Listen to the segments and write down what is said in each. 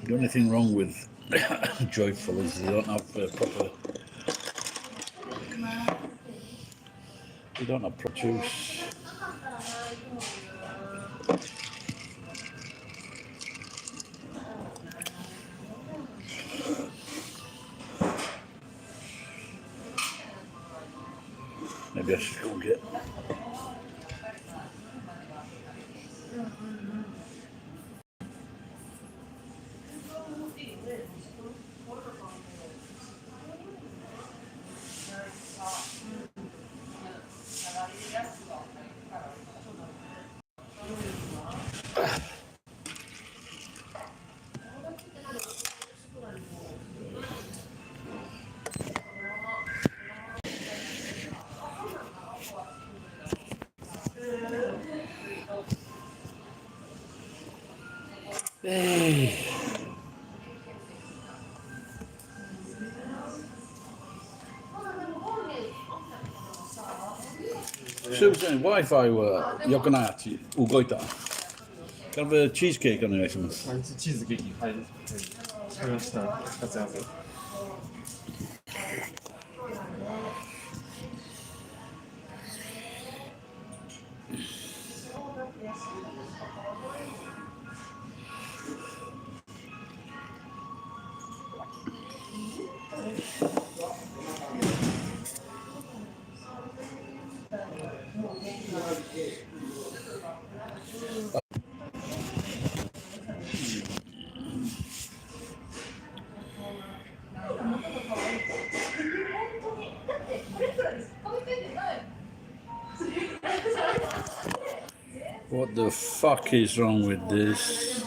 The only thing wrong with Joyful is they don't have proper. They don't have proper juice. Maybe I should go and get. Hey. すいません、Wi-Fi は良くない。動いた。チーズケーキお願いします。チーズケーキ、はい。わかりました。2つ合わせ。What the fuck is wrong with this?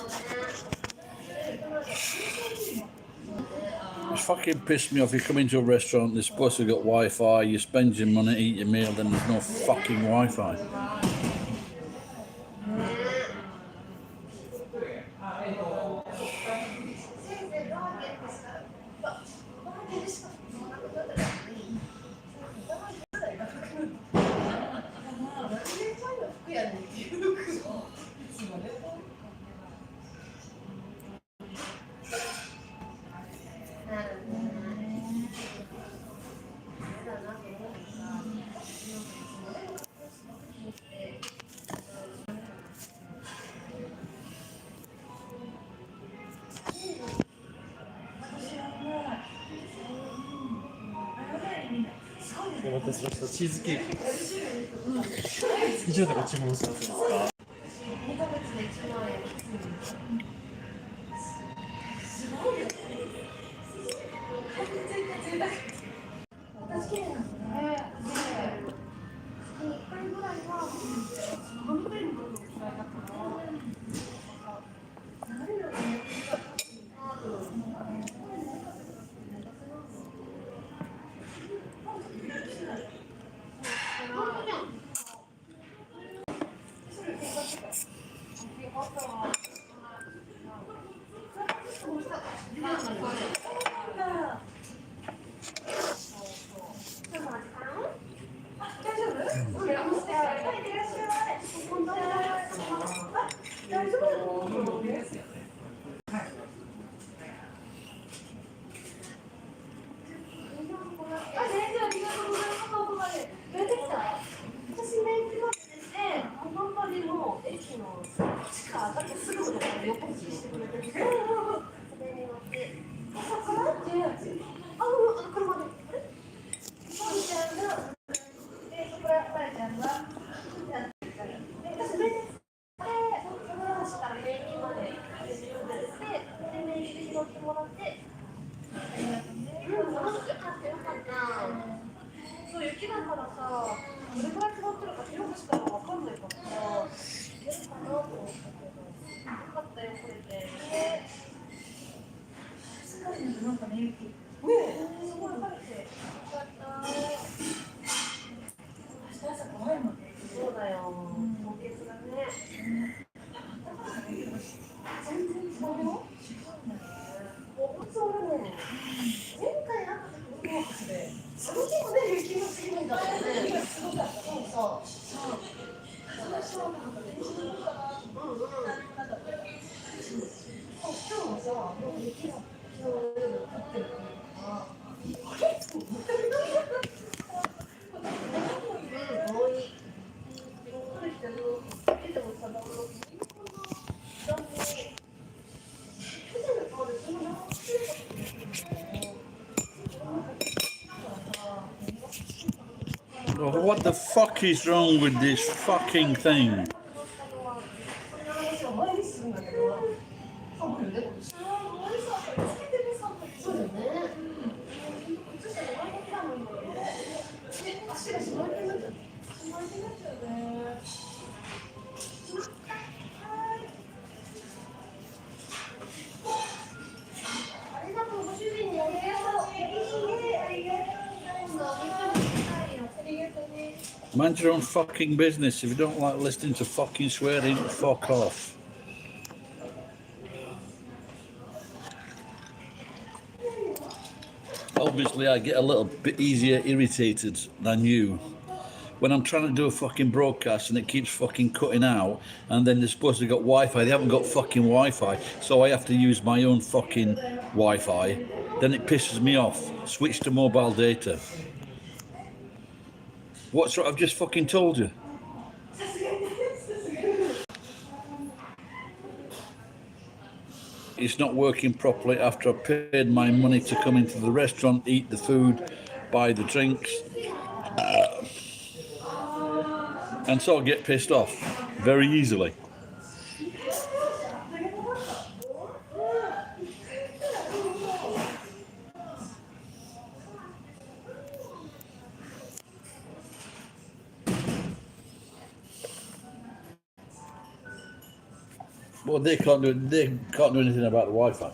It's fucking pissed me off. You come into a restaurant, they're supposed to get Wi-Fi, you spend your money, eat your meal, then there's no fucking Wi-Fi.お待たせしました。チーズケーキ。以上でご注文したんですか。What the fuck is wrong with this fucking thing? Mind your own fucking business. If you don't like listening to fucking swearing, fuck off. Obviously, I get a little bit easier irritated than you when I'm trying to do a fucking broadcast and it keeps fucking cutting out, and then they're supposed to got Wi-Fi. They haven't got fucking Wi-Fi, so I have to use my own fucking Wi-Fi. Then it pisses me off. Switch to mobile data. What's what I've just fucking told you? It's not working properly after I paid my money to come into the restaurant, eat the food, buy the drinks. And so I get pissed off very easily. Well, they can't do anything about the Wi-Fi.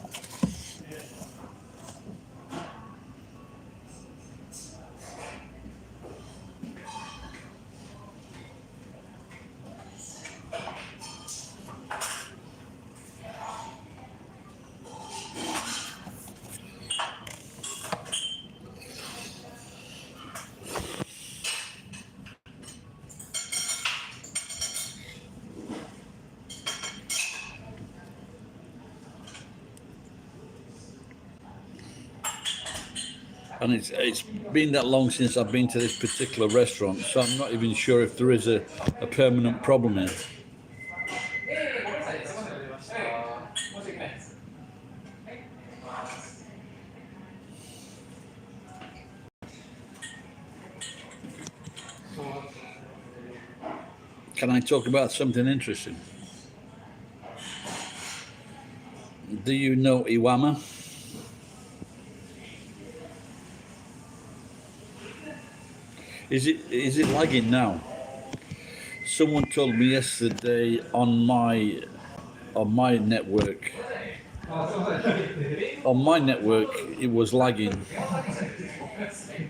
And it's been that long since I've been to this particular restaurant, so I'm not even sure if there is a permanent problem here. Can I talk about something interesting? Do you know Iwama? Is it lagging now? Someone told me yesterday on my network. On my network, it was lagging.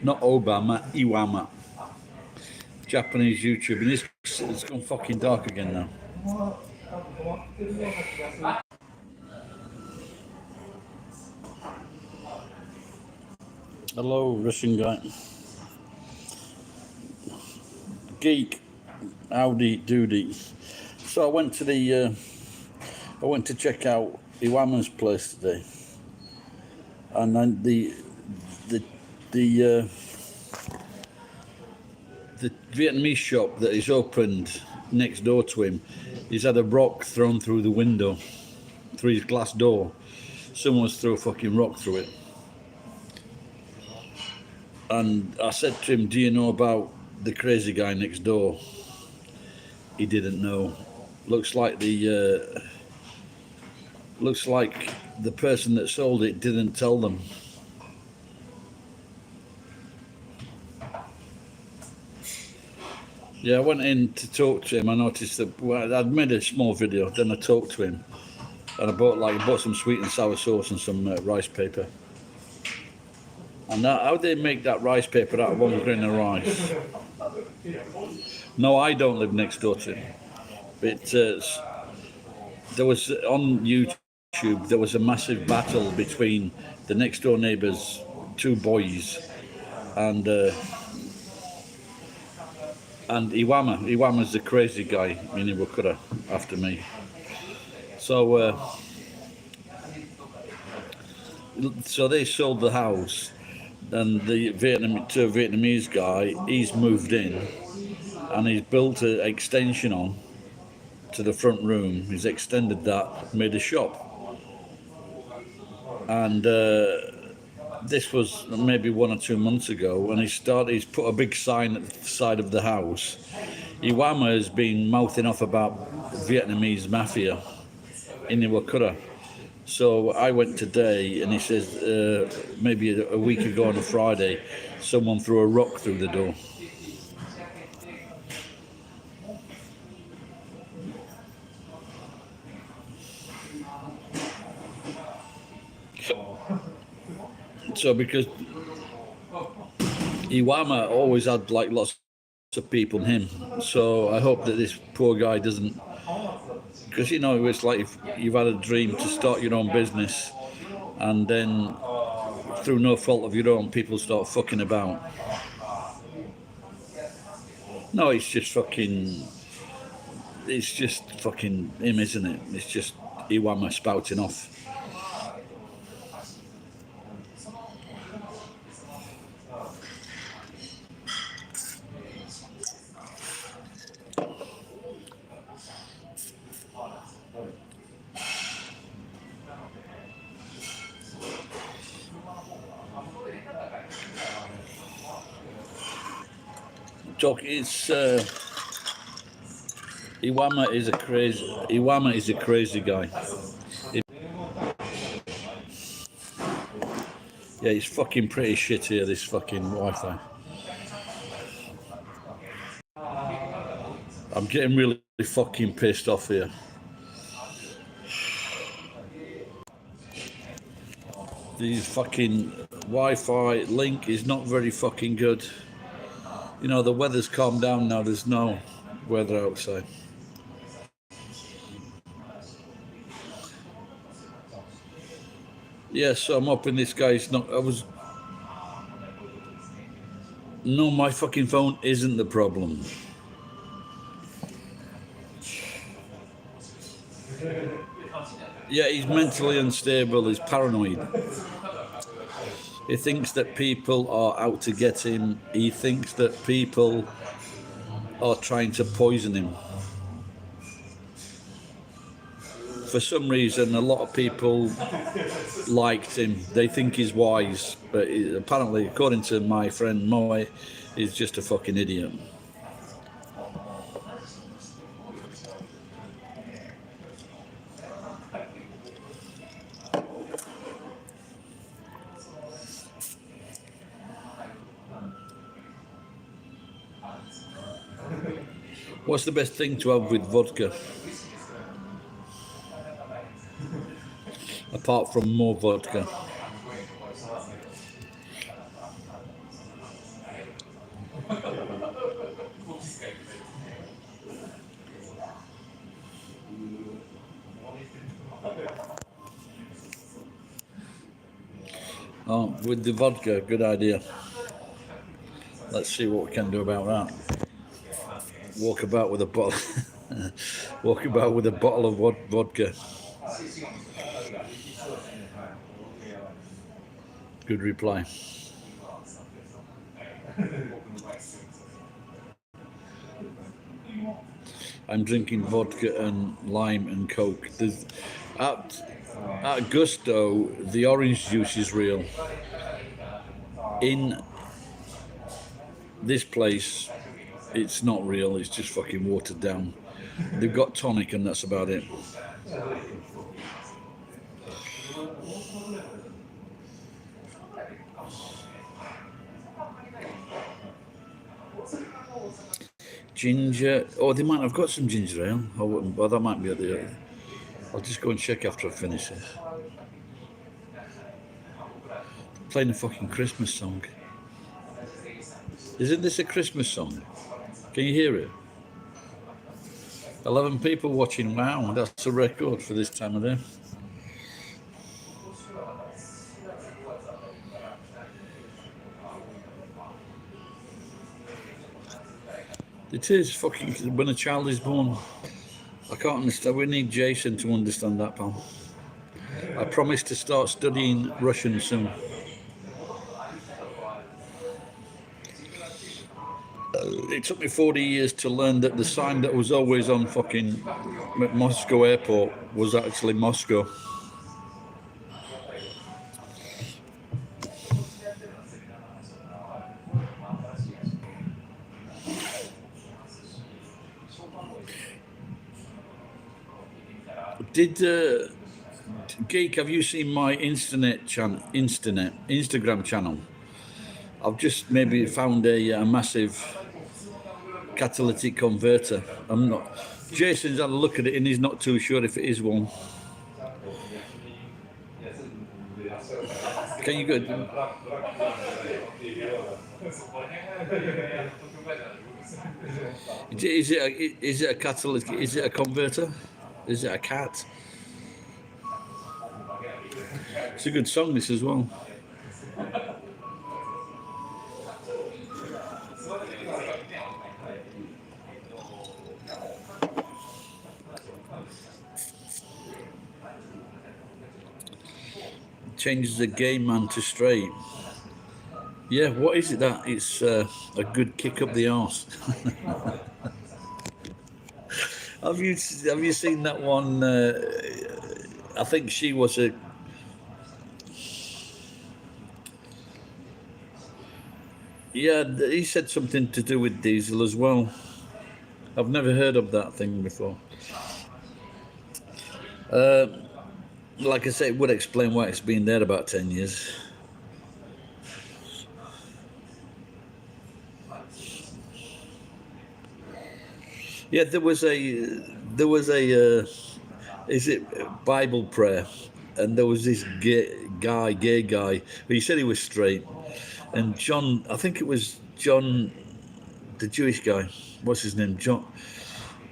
Not Obama, Iwama. Japanese YouTube, and it's gone fucking dark again now. Hello, Russian guy. Geek, howdy doody. So I went to check out Iwama's place today, and then the Vietnamese shop that is opened next door to him, he's had a rock thrown through the window, through his glass door. Someone's threw a fucking rock through it. And I said to him, do you know about the crazy guy next door? He didn't know. Looks like the person that sold it didn't tell them. Yeah, I went in to talk to him. I noticed that I'd made a small video. Then I talked to him, and I bought some sweet and sour sauce and some rice paper. And how they make that rice paper out of 1 grain of rice? No, I don't live next door to him. But there was on YouTube, there was a massive battle between the next door neighbours, 2 boys, and Iwama. Iwama's the crazy guy in Iwakura after me. So they sold the house, and the Vietnamese guy, he's moved in, and he's built an extension on to the front room. He's extended that, made a shop, and this was maybe 1 or 2 months ago, and he's put a big sign at the side of the house. Iwama has been mouthing off about Vietnamese mafia in Iwakura. So I went today, and he says maybe a week ago on a Friday, someone threw a rock through the door. So because Iwama always had like lots of people in him, so I hope that this poor guy doesn't, because you know it's like if you've had a dream to start your own business, and then through no fault of your own, people start fucking about. No, it's just fucking him, isn't it? It's just Iwama spouting off. It's Iwama is a crazy guy. Yeah, it's fucking pretty shit here, this fucking Wi-Fi. I'm getting really fucking pissed off here. The fucking Wi-Fi link is not very fucking good. You know, the weather's calmed down now, there's no weather outside. Yeah, so I'm hoping this guy's not, no, my fucking phone isn't the problem. Yeah, he's mentally unstable, he's paranoid. He thinks that people are out to get him. He thinks that people are trying to poison him. For some reason, a lot of people liked him. They think he's wise, but apparently, according to my friend Moe, he's just a fucking idiot. What's the best thing to have with vodka? Apart from more vodka. Oh, with the vodka, good idea. Let's see what we can do about that. Walk about with a bottle. Walk about with a bottle of vodka. Good reply. I'm drinking vodka and lime and Coke. At Gusto, the orange juice is real. In this place, it's not real, it's just fucking watered down. They've got tonic and that's about it. Ginger, oh, they might have got some ginger ale. Well, that might be at the. I'll just go and check after I finish this. Playing a fucking Christmas song. Isn't this a Christmas song? Can you hear it? 11 people watching. Wow, that's a record for this time of day. It is fucking when a child is born. I can't understand. We need Jason to understand that, pal. I promise to start studying Russian soon. It took me 40 years to learn that the sign that was always on fucking Moscow airport was actually Moscow. Did Geek? Have you seen my Instagram channel? I've just maybe found a massive catalytic converter. I'm not. Jason's had a look at it and he's not too sure if it is one. Can you go? Is it a catalytic? Is it a converter? Is it a cat? It's a good song, this as well. Changes a gay man to straight. Yeah, what is it that? It's a good kick up the arse. Have you seen that one? I think she was a. Yeah, he said something to do with Diesel as well. I've never heard of that thing before. Like I say, it would explain why it's been there about 10 years. Yeah, there was a is it Bible prayer, and there was this gay guy. He said he was straight, and John, I think it was John, the Jewish guy. What's his name? John,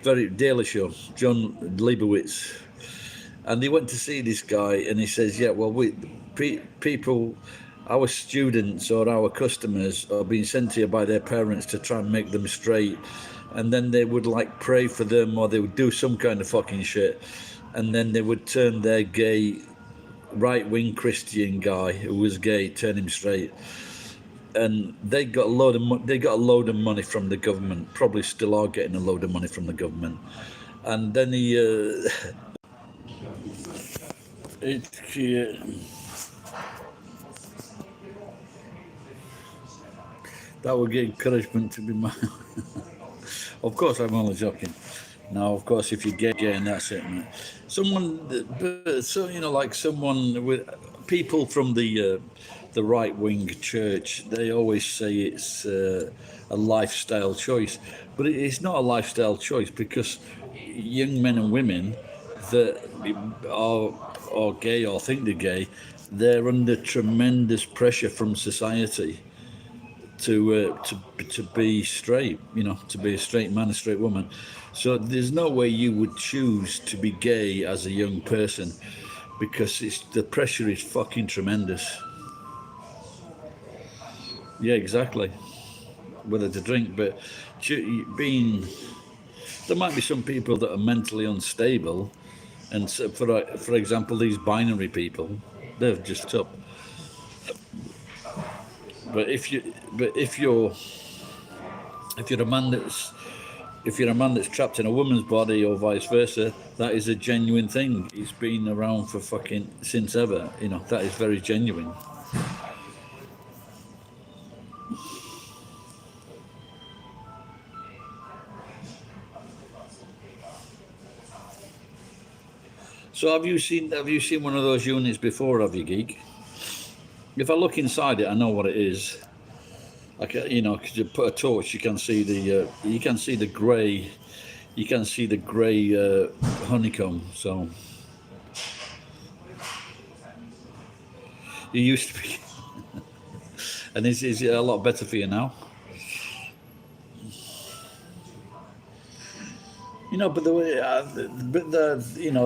very Daily Show. John Leibowitz, and he went to see this guy, and he says, "Yeah, well, people." Our students or our customers are being sent here by their parents to try and make them straight, and then they would like pray for them, or they would do some kind of fucking shit, and then they would turn their gay right-wing Christian guy who was gay, turn him straight, and they got a load of they got a load of money from the government, probably still are getting a load of money from the government, and then he that would get encouragement to be my. Of course, I'm only joking. Now, of course, if you get gay and that's it, mate. So like someone with people from the right wing church, they always say it's a lifestyle choice, but it's not a lifestyle choice, because young men and women that are gay or think they're gay, they're under tremendous pressure from society to be straight, to be a straight man, a straight woman. So there's no way you would choose to be gay as a young person, because the pressure is fucking tremendous. Yeah, exactly. Whether to drink, but being there might be some people that are mentally unstable, and so for example, these binary people, they're just up. But if you're a man that's trapped in a woman's body, or vice versa, that is a genuine thing. It's been around for fucking since ever. That is very genuine. So have you seen one of those units before? Have you, Geek? If I look inside it, I know what it is. Because you put a torch, you can see the grey. You can see the grey honeycomb. So it used to be. And is it a lot better for you now? But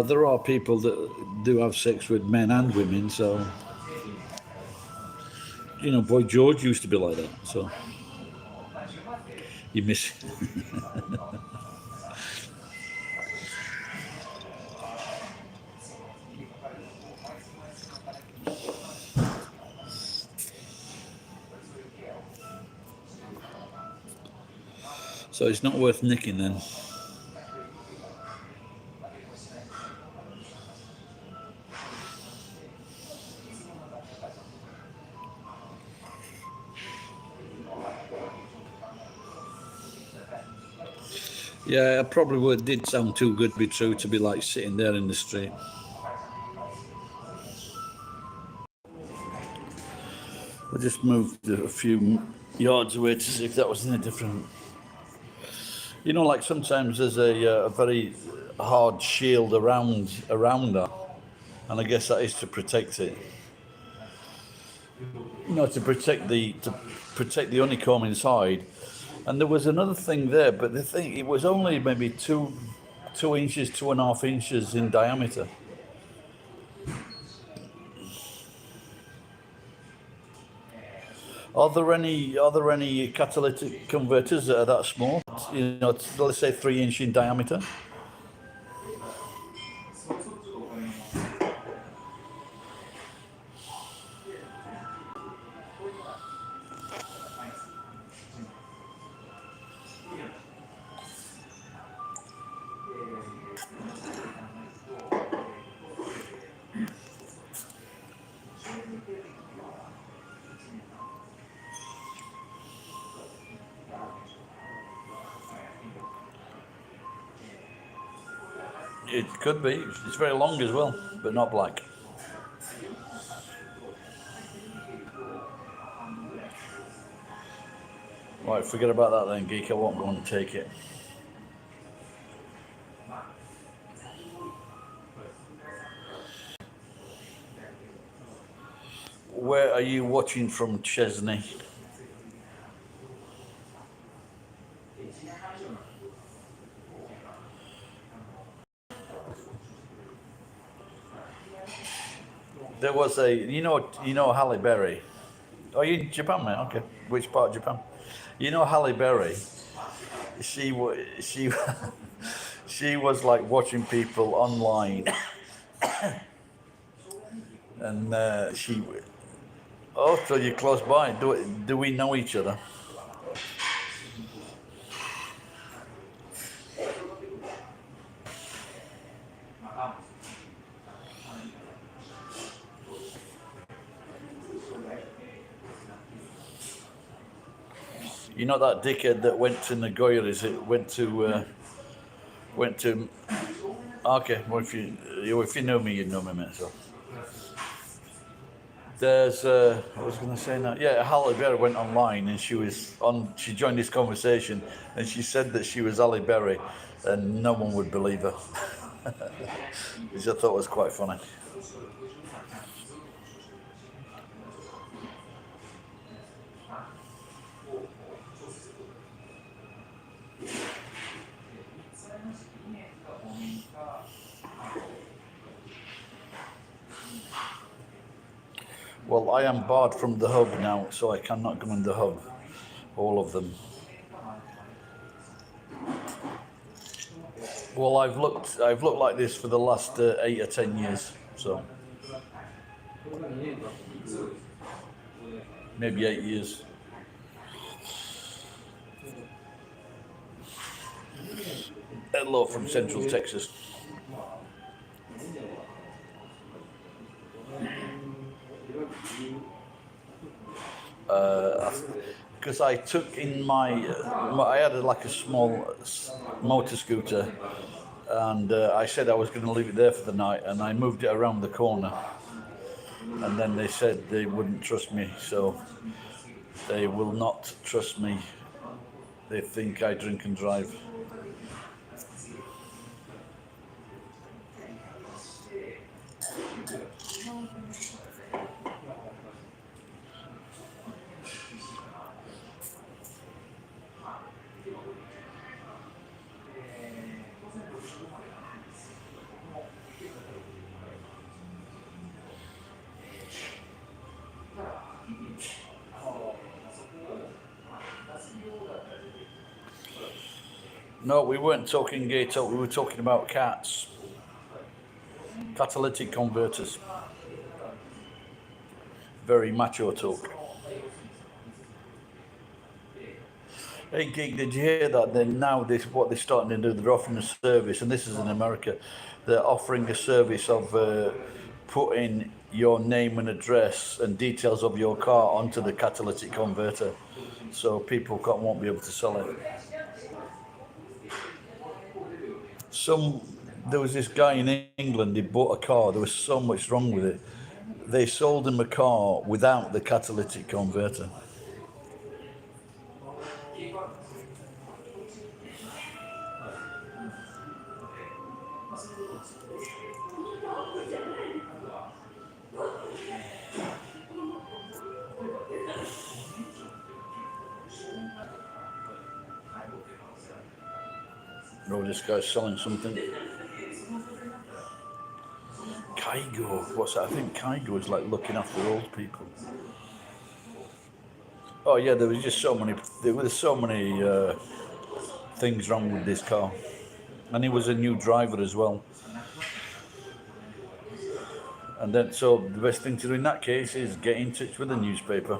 there are people that do have sex with men and women. So Boy George used to be like that. So you miss. So it's not worth nicking then. Yeah, it probably did sound too good to be true to be like sitting there in the street. I just moved a few yards away to see if that was any different. You know, like sometimes there's a very hard shield around that, and I guess that is to protect it. You know, to protect the honeycomb inside. And there was another thing there, but the thing it was only maybe 2 inches, 2.5 inches in diameter. Are there any catalytic converters that are that small? You know, let's say 3 inch in diameter. It could be. It's very long as well, but not black. Right, forget about that then, geek. I won't go and take it. Where are you watching from, Chesney? There was you know Halle Berry. Oh, you in Japan, mate? Okay. Which part of Japan? You know Halle Berry. She she was like watching people online, and she. Oh, so you're close by. Do we know each other? You're not that dickhead that went to Nagoya, is it? Went to. Okay, well if you know me, you'd know me, mate. So there's I was going to say now. Yeah, Halle Berry went online and she was on. She joined this conversation and she said that she was Halle Berry, and no one would believe her, which I thought was quite funny. Well, I am barred from the hub now, so I cannot come in the hub. All of them. Well, I've looked like this for the last 8 or 10 years, so maybe 8 years. Hello from Central Texas. Because I took in I had like a small motor scooter, and I said I was going to leave it there for the night, and I moved it around the corner, and then they said they wouldn't trust me, so they will not trust me. They think I drink and drive. No, we weren't talking gay talk, we were talking about cats. Catalytic converters. Very macho talk. Hey Geek, did you hear that? Then now what they're starting to do, they're offering a service, and this is in America. They're offering a service of putting your name and address and details of your car onto the catalytic converter, so people won't be able to sell it. There was this guy in England. He bought a car. There was so much wrong with it. They sold him a car without the catalytic converter. Oh, this guy's selling something. Kaigo. What's that? I think Kaigo is like looking after old people. Oh yeah, there was just so many. There were so many things wrong with this car, and he was a new driver as well. And then, so the best thing to do in that case is get in touch with the newspaper.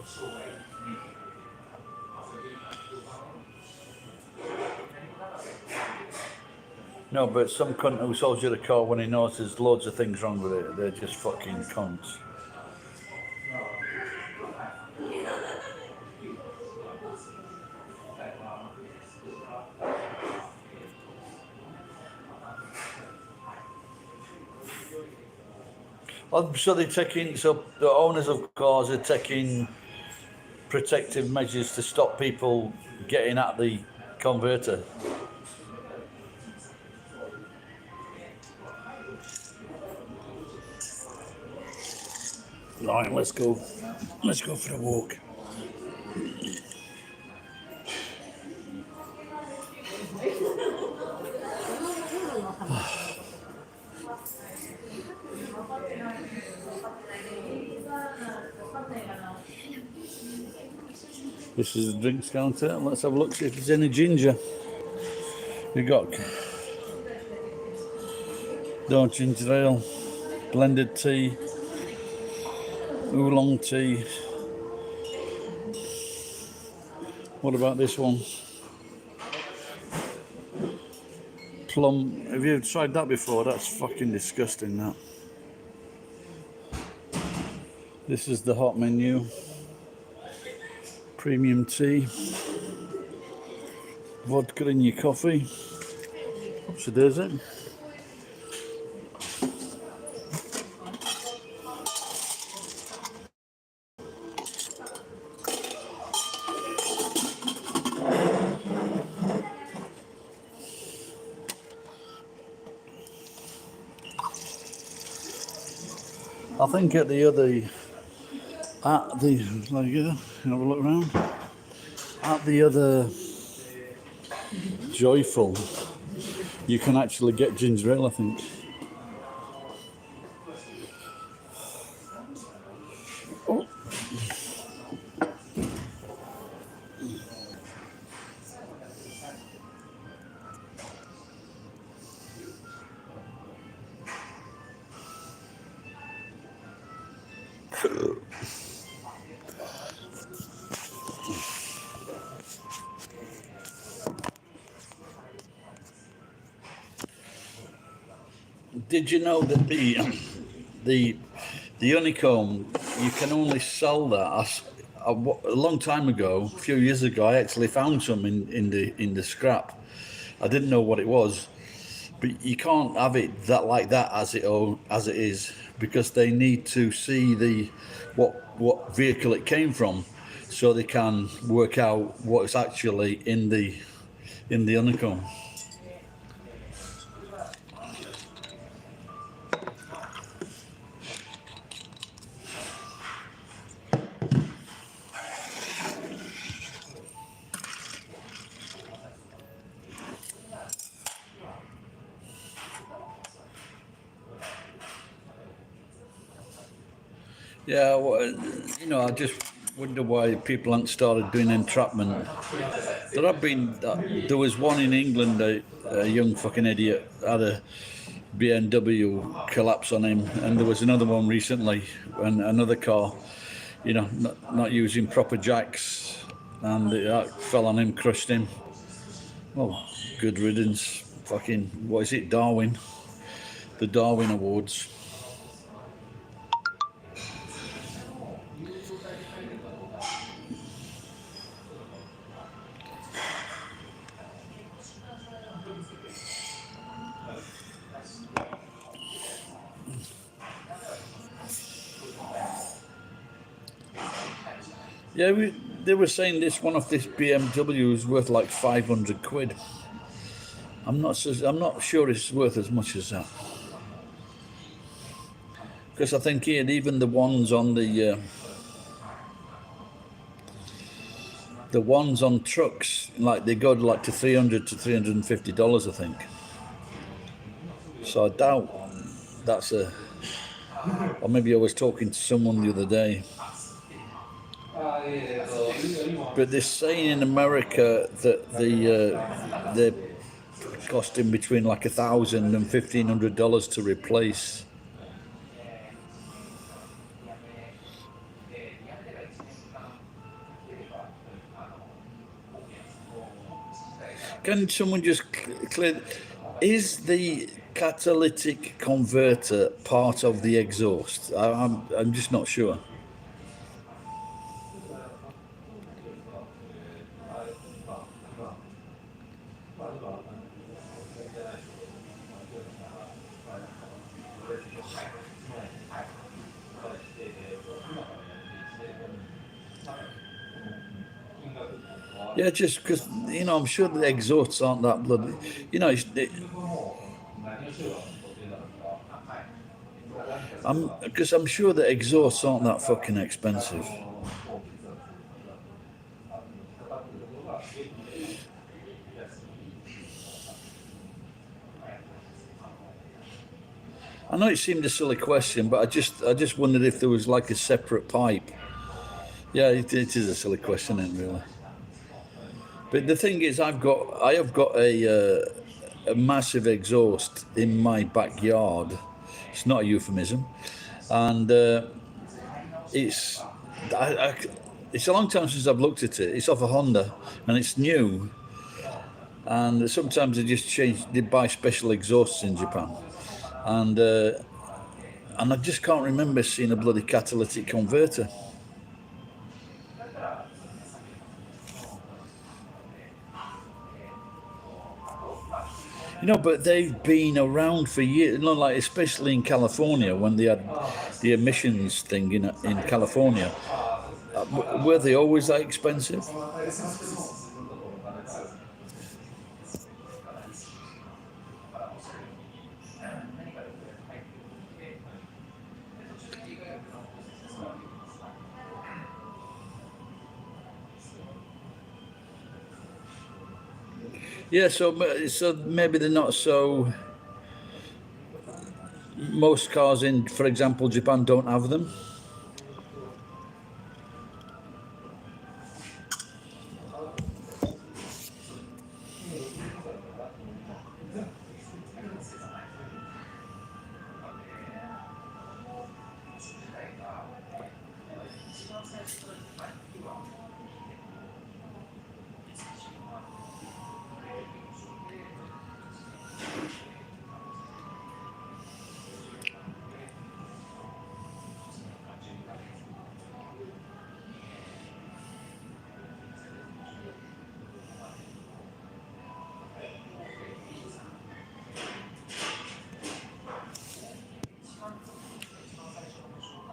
No, but some cunt who sells you the car when he knows there's loads of things wrong with it, they're just fucking cunts. So they're taking, so the owners of cars are taking protective measures to stop people getting at the converter. Right, let's go. Let's go for a walk. This is the drinks counter. Let's have a look, see if there's any ginger. We got dark ginger ale, blended tea, oolong tea. What about this one? Plum. Have you tried that before? That's fucking disgusting, that. This is the hot menu. Premium tea. Vodka in your coffee. So there's it. I think at the like have a look around. At the other Joyful, you can actually get ginger ale, I think. Oh. Did you know that the honeycomb, you can only sell that a long time ago, a few years ago? I actually found some in the scrap. I didn't know what it was, but you can't have it like that as it is, because they need to see what vehicle it came from, so they can work out what's actually in the honeycomb. Yeah, well, I just wonder why people haven't started doing entrapment. There was one in England, a young fucking idiot had a BMW collapse on him, and there was another one recently, and another car, not using proper jacks, and it fell on him, crushed him. Well, good riddance. Fucking, what is it, Darwin? The Darwin Awards. Yeah, they were saying this one of this BMW is worth like 500 quid. I'm not sure it's worth as much as that. Because I think here, even the ones on the ones on trucks, like they go like to $300 to $350, I think. So I doubt that's a. Or maybe I was talking to someone the other day. But they're saying in America that they're costing between like $1,000 and $1,500 to replace. Can someone just clear? Is the catalytic converter part of the exhaust? I'm just not sure. Yeah, just because I'm sure the exhausts aren't that bloody. I'm sure the exhausts aren't that fucking expensive. I know it seemed a silly question, but I just wondered if there was like a separate pipe. Yeah, it is a silly question, isn't it, really? But the thing is, I have got a massive exhaust in my backyard. It's not a euphemism, and it's it's a long time since I've looked at it. It's off a Honda, and it's new. And sometimes they buy special exhausts in Japan, and I just can't remember seeing a bloody catalytic converter. But they've been around for years. Like especially in California when they had the emissions thing in California. Were they always that expensive? Yeah, so maybe they're not so. Most cars in, for example, Japan don't have them.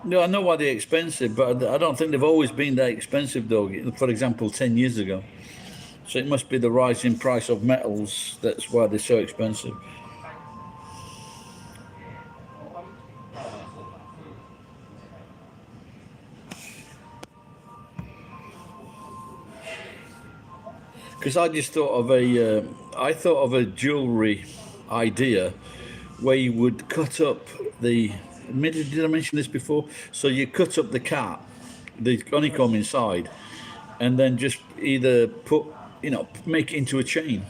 No, I know why they're expensive, but I don't think they've always been that expensive, though. For example, 10 years ago. So it must be the rising price of metals that's why they're so expensive. Because I just thought of a jewellery idea where you would cut up did I mention this before? So you cut up the cat, the honeycomb inside, and then just either make it into a chain.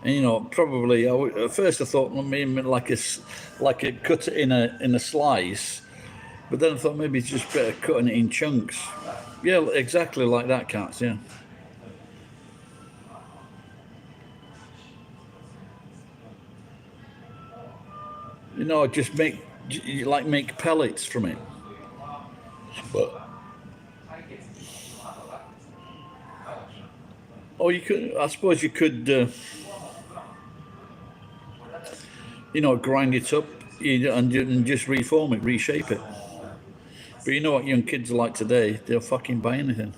And probably at first I thought maybe like a cut it in a slice, but then I thought maybe it's just better cutting it in chunks. Yeah, exactly like that, Cats. Yeah. Just make pellets from it. But you could. I suppose you could. you know, grind it up and just reform it, reshape it. But you know what young kids are like today? They'll fucking buy anything.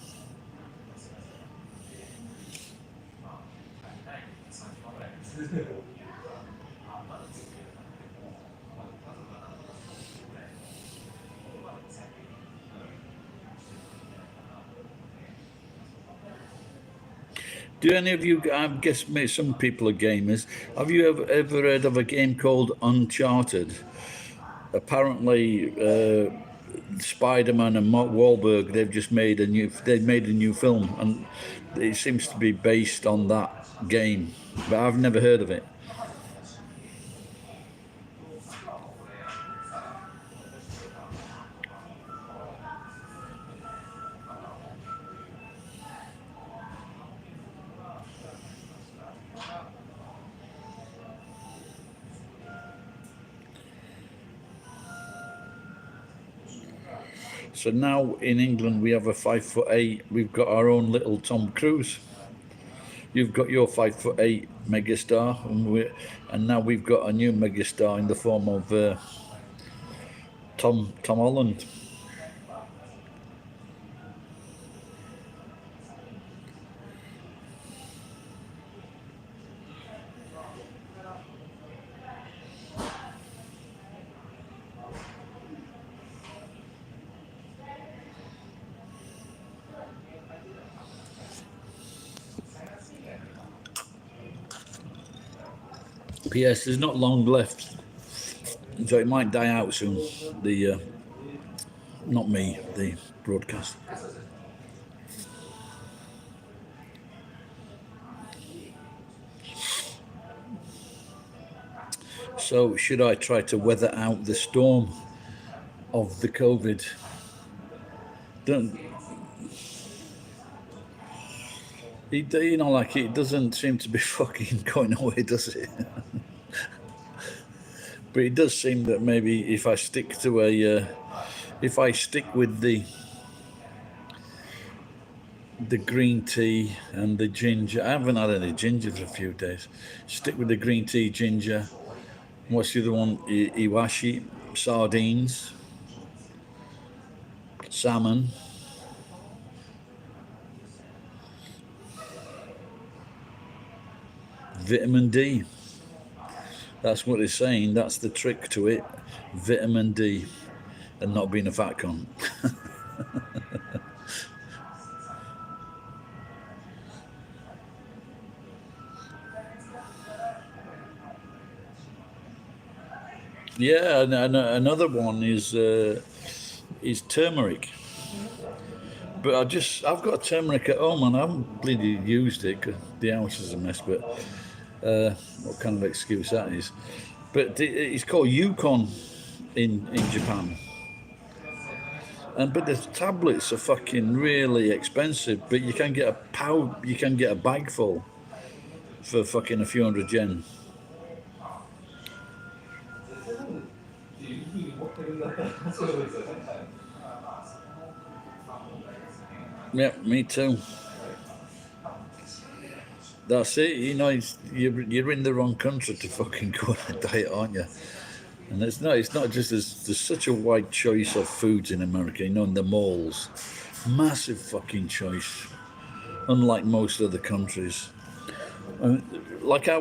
Do any of you, I guess maybe some people are gamers, have you ever heard of a game called Uncharted? Apparently, Spider-Man and Mark Wahlberg, they've made a new film, and it seems to be based on that game, but I've never heard of it. So now in England we have a 5'8". We've got our own little Tom Cruise. You've got your 5'8" megastar, and now we've got a new megastar in the form of Tom Holland. P.S. There's not long left, so it might die out soon. The not me, the broadcast. So should I try to weather out the storm of the COVID? Don't you know, like it doesn't seem to be fucking going away, does it? But it does seem that maybe if I stick with the green tea and the ginger. I haven't had any ginger for a few days. Stick with the green tea, ginger. What's the other one? Iwashi, sardines, salmon. Vitamin D. That's what they're saying. That's the trick to it. Vitamin D and not being a fat cunt. Yeah, and another one is turmeric. But I've got turmeric at home and I haven't bloody used it because the house is a mess. But what kind of excuse that is? But it's called Yukon in Japan. But the tablets are fucking really expensive. But you can get a bag full for fucking a few hundred yen. Yeah, me too. That's it. You know, you're in the wrong country to fucking go on a diet, aren't you? And it's not just there's such a wide choice of foods in America. You know, in the malls, massive fucking choice, unlike most other countries. Like I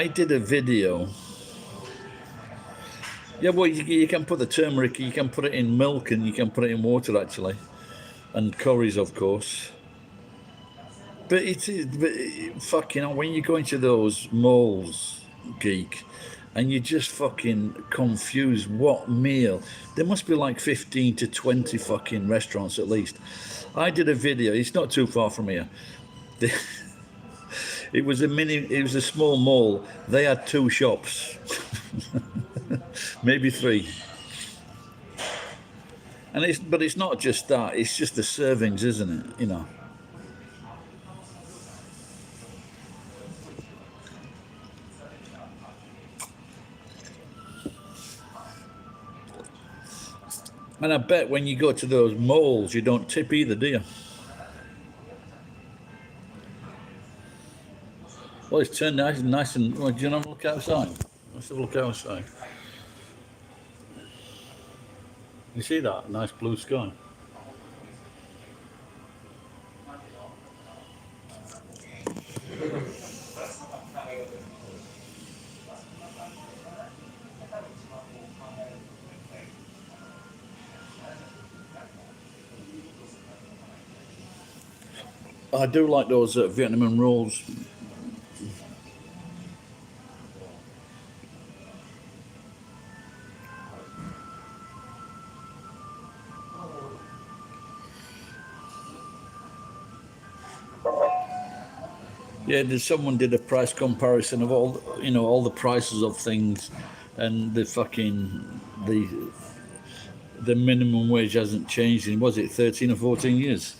did a video. Yeah, well, you can put the turmeric, you can put it in milk, and you can put it in water actually, and curries, of course. But fucking when you go into those malls, geek, and you just fucking confused what meal. There must be like 15 to 20 fucking restaurants at least. I did a video. It's not too far from here. It was a small mall. They had 2 shops, maybe 3. But it's not just that. It's just the servings, isn't it? You know. And I bet when you go to those malls, you don't tip either, do you? Well, it's turned nice and. Well, do you want to look outside? Let's have a look outside. You see that nice blue sky? I do like those Vietnamese rolls. Yeah, someone did a price comparison of all, all the prices of things, and the minimum wage hasn't changed in, was it 13 or 14 years?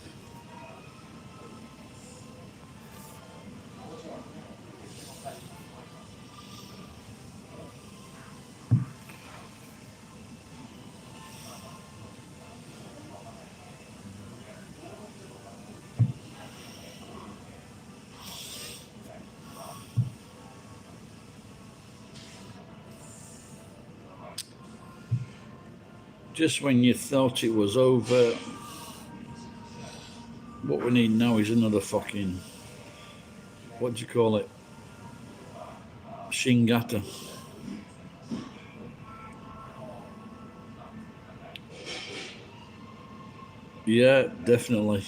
Just when you thought it was over, what we need now is another fucking, what do you call it? Shingata. Yeah, definitely.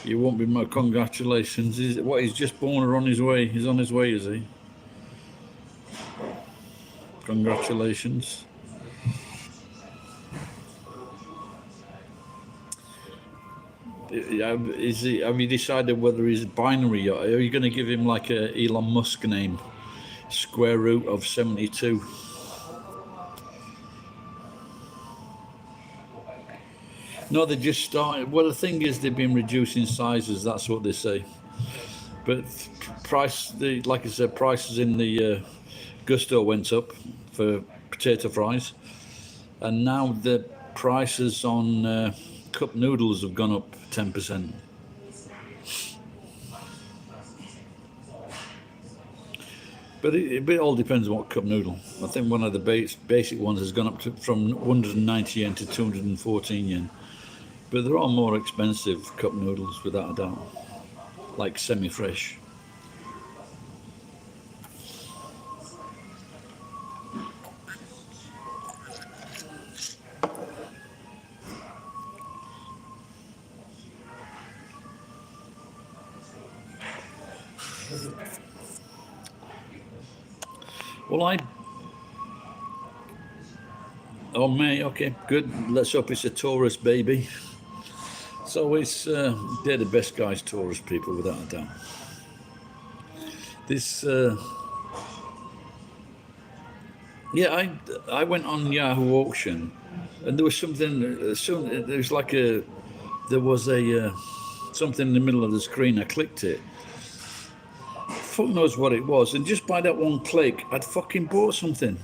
You won't be my congratulations. He's just born or on his way? He's on his way, is he? Congratulations. Have you decided whether he's binary, or are you going to give him like a Elon Musk name? Square root of 72. No, they just started. Well, the thing is, they've been reducing sizes. That's what they say. But like I said, prices in the Gusto went up for potato fries, and now the prices on cup noodles have gone up 10%. But it all depends on what cup noodle. I think one of the basic ones has gone up from 190 yen to 214 yen. But there are more expensive cup noodles, without a doubt, like semi-fresh. Well, oh, May, okay, good. Let's hope it's a Taurus baby. So they're the best guys, Taurus people, without a doubt. Yeah, I went on Yahoo Auction, and there was something. There was like something in the middle of the screen. I clicked it. Fuck knows what it was, and just by that one click, I'd fucking bought something.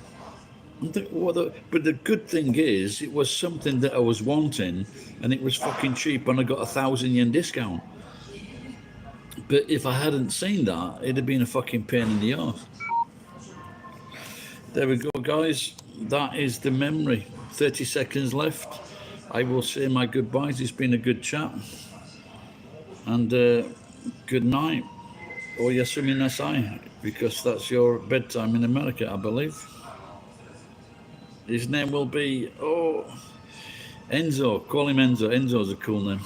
But the good thing is, it was something that I was wanting, and it was fucking cheap, and I got 1,000 yen discount. But if I hadn't seen that, it'd have been a fucking pain in the arse. There we go, guys. That is the memory. 30 seconds left. I will say my goodbyes. It's been a good chat. And good night. Or yasumi nasai, because that's your bedtime in America, I believe. His name will be, Enzo. Call him Enzo. Enzo's a cool name.